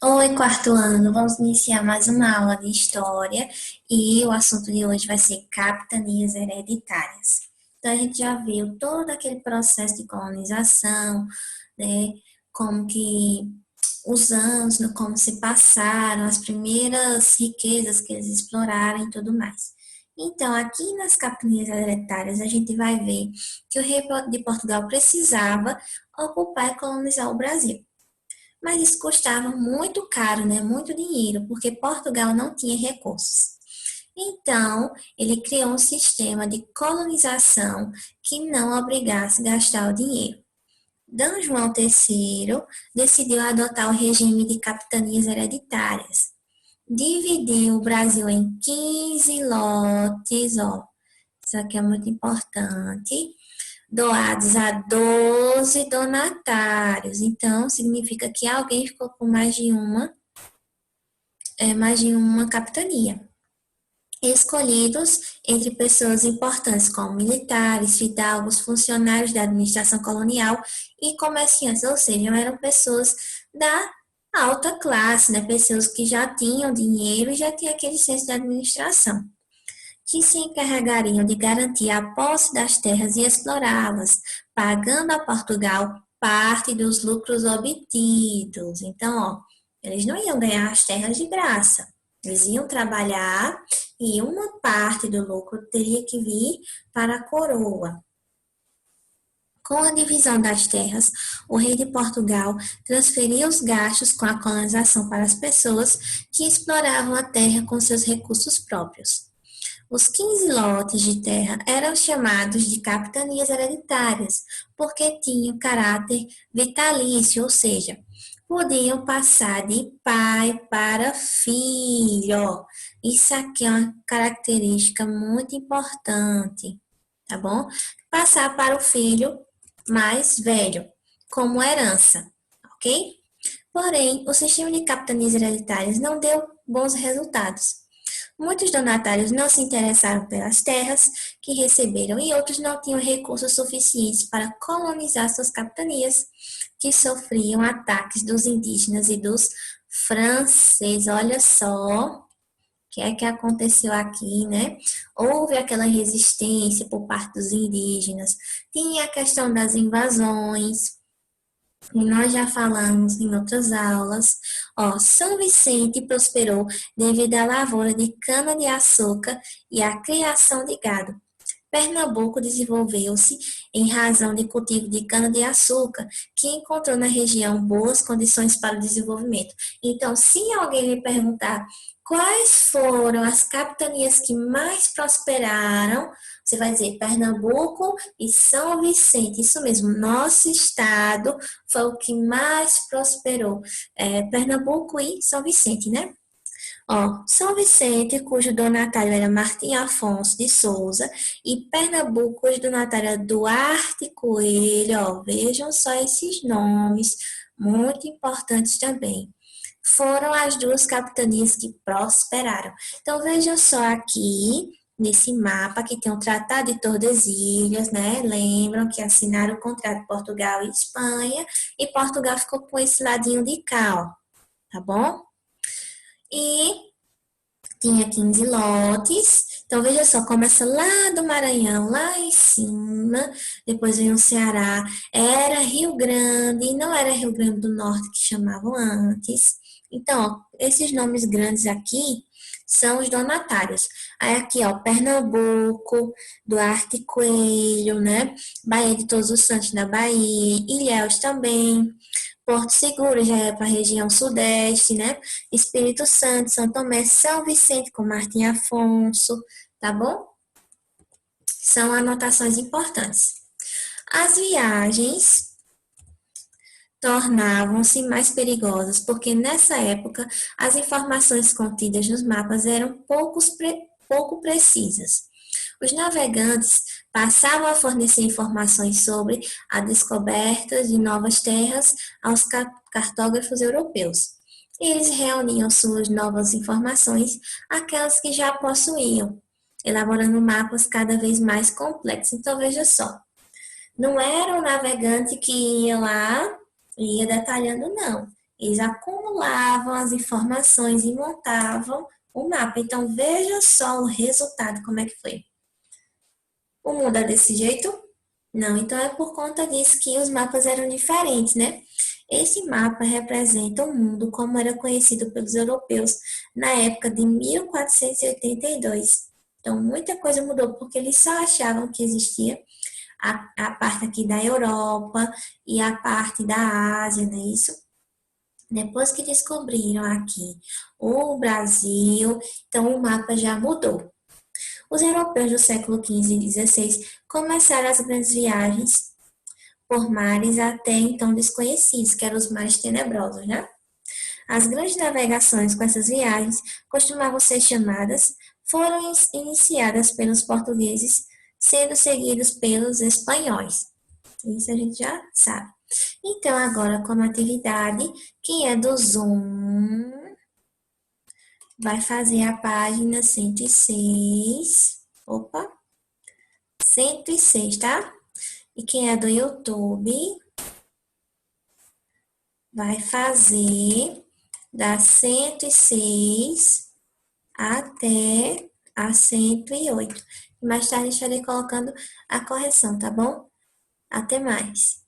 Oi, quarto ano, vamos iniciar mais uma aula de história e o assunto de hoje vai ser capitanias hereditárias. Então, a gente já viu todo aquele processo de colonização, né, como que os anos, como se passaram, as primeiras riquezas que eles exploraram e tudo mais. Então, aqui nas capitanias hereditárias, a gente vai ver que o rei de Portugal precisava ocupar e colonizar o Brasil. Mas isso custava muito caro, né? Muito dinheiro, porque Portugal não tinha recursos. Então, ele criou um sistema de colonização que não obrigasse a gastar o dinheiro. D. João III decidiu adotar o regime de capitanias hereditárias. Dividiu o Brasil em 15 lotes, ó. Isso aqui é muito importante, doados a 12 donatários. Então, significa que alguém ficou com mais de uma capitania. Escolhidos entre pessoas importantes como militares, fidalgos, funcionários da administração colonial e comerciantes, ou seja, eram pessoas da alta classe, né? Pessoas que já tinham dinheiro e já tinham aquele senso de administração, que se encarregariam de garantir a posse das terras e explorá-las, pagando a Portugal parte dos lucros obtidos. Então, ó, eles não iam ganhar as terras de graça. Eles iam trabalhar e uma parte do lucro teria que vir para a coroa. Com a divisão das terras, o rei de Portugal transferia os gastos com a colonização para as pessoas que exploravam a terra com seus recursos próprios. Os 15 lotes de terra eram chamados de capitanias hereditárias, porque tinham caráter vitalício, ou seja, podiam passar de pai para filho. Isso aqui é uma característica muito importante, tá bom? Passar para o filho mais velho, como herança, ok? Porém, o sistema de capitanias hereditárias não deu bons resultados. Muitos donatários não se interessaram pelas terras que receberam e outros não tinham recursos suficientes para colonizar suas capitanias, que sofriam ataques dos indígenas e dos franceses. Olha só o que é que aconteceu aqui, né? Houve aquela resistência por parte dos indígenas, tinha a questão das invasões, e nós já falamos em outras aulas. Ó, São Vicente prosperou devido à lavoura de cana-de-açúcar e à criação de gado. Pernambuco desenvolveu-se em razão de cultivo de cana-de-açúcar, que encontrou na região boas condições para o desenvolvimento. Então, se alguém me perguntar quais foram as capitanias que mais prosperaram, você vai dizer Pernambuco e São Vicente. Isso mesmo, nosso estado foi o que mais prosperou. Pernambuco e São Vicente, né? Ó, São Vicente, cujo donatário era Martim Afonso de Souza, e Pernambuco, cujo donatário era Duarte Coelho. Ó, vejam só esses nomes, muito importantes também. Foram as duas capitanias que prosperaram. Então, vejam só aqui, nesse mapa, que tem o Tratado de Tordesilhas, né? Lembram que assinaram o contrato Portugal e Espanha, e Portugal ficou com esse ladinho de cá, ó, tá bom? E tinha 15 lotes. Então, veja só, começa lá do Maranhão, lá em cima, depois vem o Ceará, era Rio Grande, e não era Rio Grande do Norte que chamavam antes. Então, ó, esses nomes grandes aqui são os donatários. Aí aqui, ó, Pernambuco, Duarte Coelho, né? Baía de Todos os Santos da Bahia, Ilhéus também. Porto Seguro já é para a região sudeste, né? Espírito Santo, São Tomé, São Vicente com Martim Afonso, tá bom? São anotações importantes. As viagens tornavam-se mais perigosas, porque nessa época as informações contidas nos mapas eram pouco precisas. Os navegantes passavam a fornecer informações sobre a descoberta de novas terras aos cartógrafos europeus. Eles reuniam suas novas informações àquelas que já possuíam, elaborando mapas cada vez mais complexos. Então, veja só, não era o navegante que ia lá e ia detalhando, não. Eles acumulavam as informações e montavam o mapa. Então, veja só o resultado, como é que foi. O mundo é desse jeito? Não, então é por conta disso que os mapas eram diferentes, né? Esse mapa representa o mundo como era conhecido pelos europeus na época de 1482. Então, muita coisa mudou, porque eles só achavam que existia a parte aqui da Europa e a parte da Ásia, não é isso? Depois que descobriram aqui o Brasil, então o mapa já mudou. Os europeus do século XV e XVI começaram as grandes viagens por mares até então desconhecidos, que eram os mares tenebrosos, né? As grandes navegações com essas viagens costumavam ser chamadas, foram iniciadas pelos portugueses, sendo seguidos pelos espanhóis. Isso a gente já sabe. Então, agora, como atividade, quem é do Zoom vai fazer a página 106. Opa, 106, tá? E quem é do YouTube vai fazer da 106 até a 108. Mais tarde estarei colocando a correção, tá bom? Até mais.